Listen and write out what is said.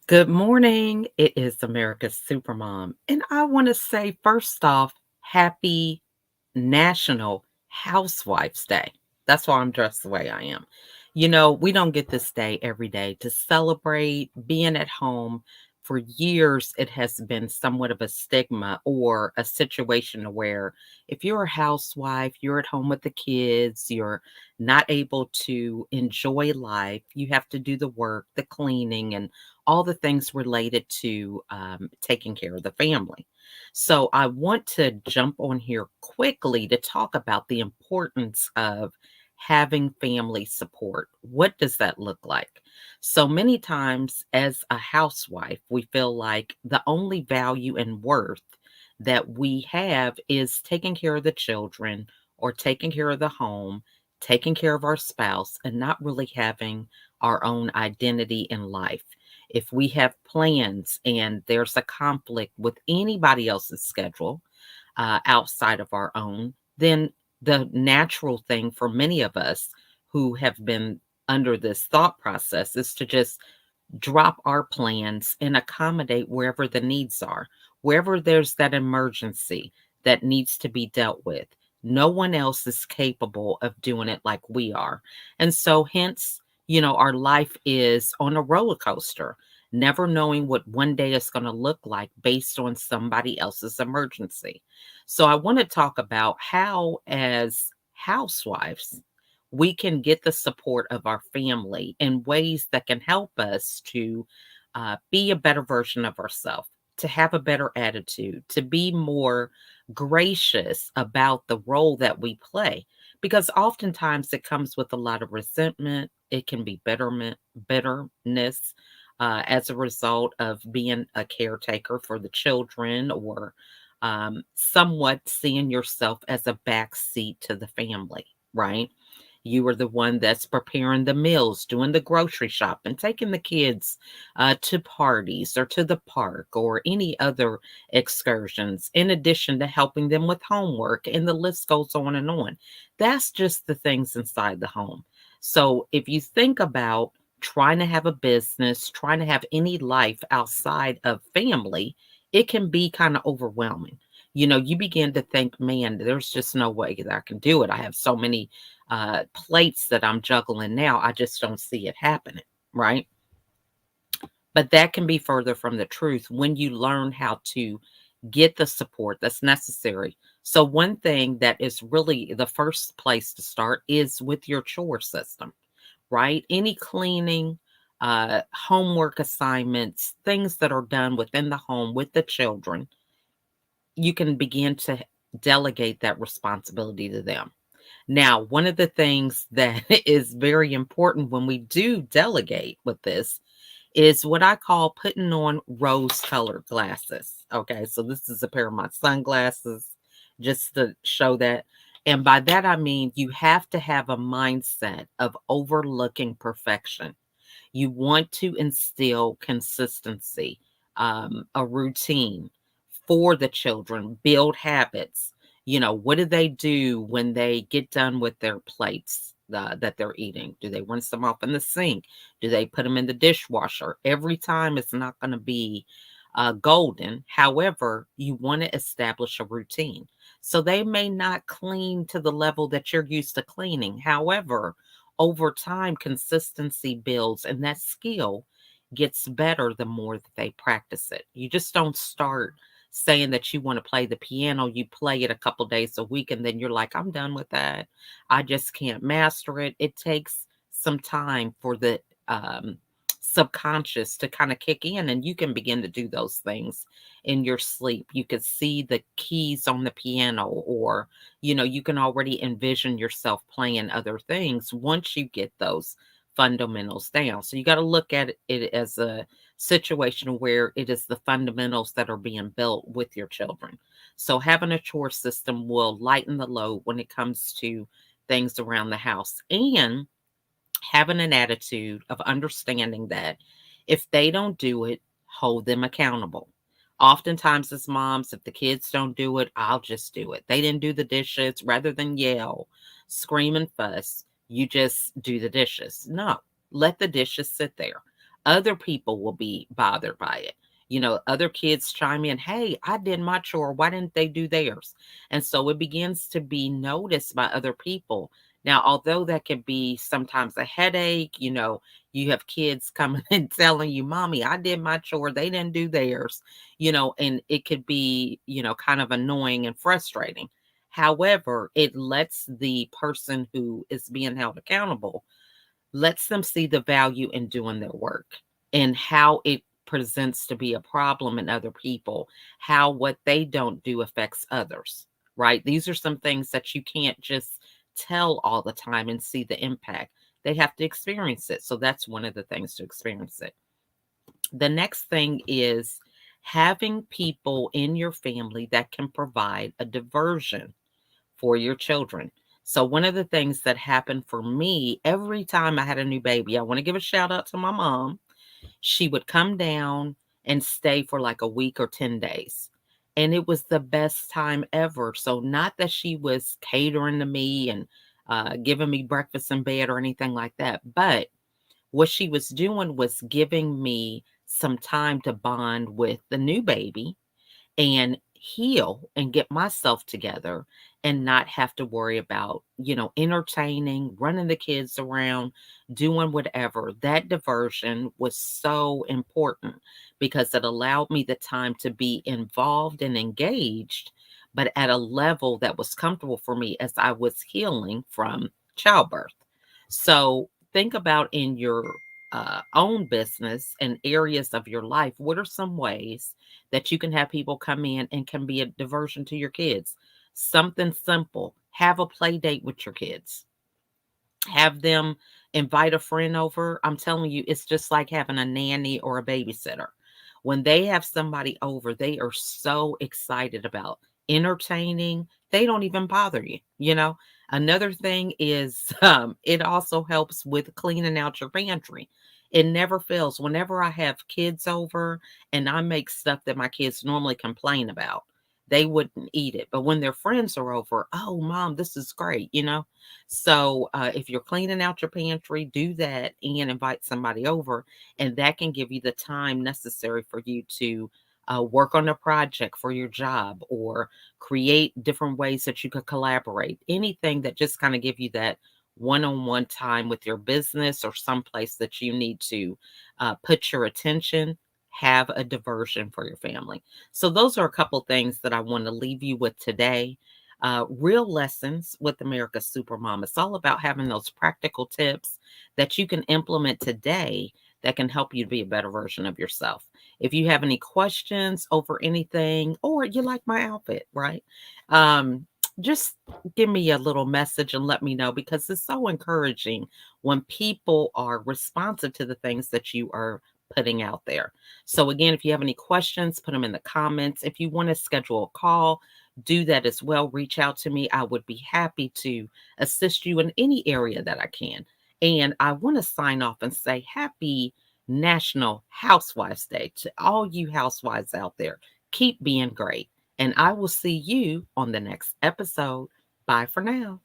Good morning. It is America's Supermom. And I want to say, first off, happy National Housewives Day. That's why I'm dressed the way I am. We don't get this day every day to celebrate being at home. For years, it has been somewhat of a stigma or a situation where if you're a housewife, you're at home with the kids, you're not able to enjoy life, you have to do the work, the cleaning, and all the things related to taking care of the family. So I want to jump on here quickly to talk about the importance of having family support. What does that look like? So many times as a housewife, we feel like the only value and worth that we have is taking care of the children or taking care of the home, taking care of our spouse, and not really having our own identity in life. If we have plans and there's a conflict with anybody else's schedule outside of our own, then the natural thing for many of us who have been under this thought process is to just drop our plans and accommodate wherever the needs are, wherever there's that emergency that needs to be dealt with. No one else is capable of doing it like we are. And so, hence, our life is on a roller coaster, never knowing what one day is going to look like based on somebody else's emergency. So, I want to talk about how, as housewives, we can get the support of our family in ways that can help us to be a better version of ourselves, to have a better attitude, to be more gracious about the role that we play. Because oftentimes it comes with a lot of resentment. It can be bitterness as a result of being a caretaker for the children or somewhat seeing yourself as a backseat to the family, right? You are the one that's preparing the meals, doing the grocery shopping, taking the kids to parties or to the park or any other excursions, in addition to helping them with homework. And the list goes on and on. That's just the things inside the home. So if you think about trying to have a business, trying to have any life outside of family, it can be kind of overwhelming. You begin to think, man, there's just no way that I can do it. I have so many plates that I'm juggling now. I just don't see it happening, right? But that can be further from the truth when you learn how to get the support that's necessary. So, one thing that is really the first place to start is with your chore system, right? Any cleaning, homework assignments, things that are done within the home with the children, you can begin to delegate that responsibility to them. Now, one of the things that is very important when we do delegate with this is what I call putting on rose colored glasses. Okay, so this is a pair of my sunglasses just to show that. And by that, I mean you have to have a mindset of overlooking perfection. You want to instill consistency, a routine for the children, build habits. What do they do when they get done with their plates that they're eating? Do they rinse them off in the sink? Do they put them in the dishwasher? Every time it's not going to be golden. However, you want to establish a routine. So they may not clean to the level that you're used to cleaning. However, over time, consistency builds and that skill gets better the more that they practice it. You just don't start saying that you want to play the piano, you play it a couple days a week, and then you're like, I'm done with that. I just can't master it. It takes some time for the subconscious to kind of kick in, and you can begin to do those things in your sleep. You could see the keys on the piano, or you can already envision yourself playing other things once you get those fundamentals down. So you got to look at it as a situation where it is the fundamentals that are being built with your children. So having a chore system will lighten the load when it comes to things around the house, and having an attitude of understanding that if they don't do it, hold them accountable. Oftentimes, as moms, if the kids don't do it, I'll just do it. They didn't do the dishes. Rather than yell, scream, and fuss, you just do the dishes. No, let the dishes sit there. Other people will be bothered by it. Other kids chime in, hey, I did my chore. Why didn't they do theirs? And so it begins to be noticed by other people. Now, although that can be sometimes a headache, you have kids coming and telling you, Mommy, I did my chore. They didn't do theirs, and it could be, kind of annoying and frustrating. However, it lets the person who is being held accountable lets them see the value in doing their work and how it presents to be a problem in other people, how what they don't do affects others, right? These are some things that you can't just tell all the time and see the impact. They have to experience it. So that's one of the things to experience it. The next thing is having people in your family that can provide a diversion for your children. So one of the things that happened for me every time I had a new baby, I want to give a shout out to my mom. She would come down and stay for like a week or 10 days. And it was the best time ever. So not that she was catering to me and giving me breakfast in bed or anything like that, but what she was doing was giving me some time to bond with the new baby and heal and get myself together and not have to worry about, entertaining, running the kids around, doing whatever. That diversion was so important because it allowed me the time to be involved and engaged, but at a level that was comfortable for me as I was healing from childbirth. So think about in your own business and areas of your life, what are some ways that you can have people come in and can be a diversion to your kids? Something simple. Have a play date with your kids. Have them invite a friend over. I'm telling you, it's just like having a nanny or a babysitter. When they have somebody over, they are so excited about entertaining. They don't even bother you. Another thing is it also helps with cleaning out your pantry. It never fails. Whenever I have kids over and I make stuff that my kids normally complain about, they wouldn't eat it. But when their friends are over, oh, mom, this is great. So if you're cleaning out your pantry, do that and invite somebody over, and that can give you the time necessary for you to work on a project for your job or create different ways that you could collaborate. Anything that just kind of give you that one-on-one time with your business or someplace that you need to put your attention. Have a diversion for your family. So those are a couple things that I want to leave you with today. Real lessons with America's Supermom. It's all about having those practical tips that you can implement today that can help you to be a better version of yourself. If you have any questions over anything, or you like my outfit, right? Just give me a little message and let me know, because it's so encouraging when people are responsive to the things that you are putting out there. So, again, if you have any questions, put them in the comments. If you want to schedule a call, do that as well. Reach out to me. I would be happy to assist you in any area that I can. And I want to sign off and say happy National Housewives Day to all you housewives out there. Keep being great. And I will see you on the next episode. Bye for now.